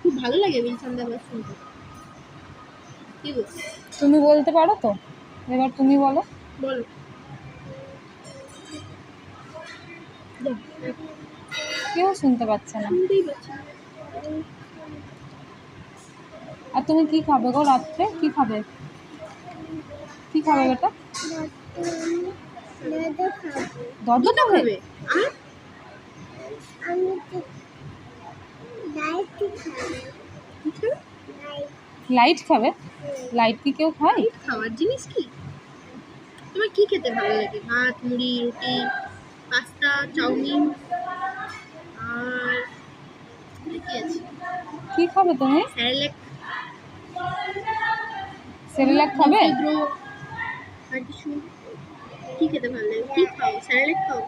খুব ভালো লাগে বিনসান দা আওয়াজ শুনতে। কি গো তুমি বলতে পারো তো? এবার তুমি বলো। বলো। কেউ শুনতে পাচ্ছে না। শুনতেই পাচ্ছি না। আর তুমি কি খাবে গো রাত্রে? কি খাবে? কি খাবে বেটা? দদ্দ দুধ খাবে? খাবে? আর লাইট খাবে? লাইট কি কেউ খায়? লাইট খাওয়ার জিনিস কি? তোমার কি খেতে ভালো লাগে? ভাত, মুড়ি, রুটি, পাস্তা, চাউমিন, আর কি আছে? কি খাবে তুমি? স্যারেলেক। সেরেলাক খাবে? এগ্রো আর কিছু? কি খেতে ভালো লাগে? কি খাও? স্যারেলেক খাও?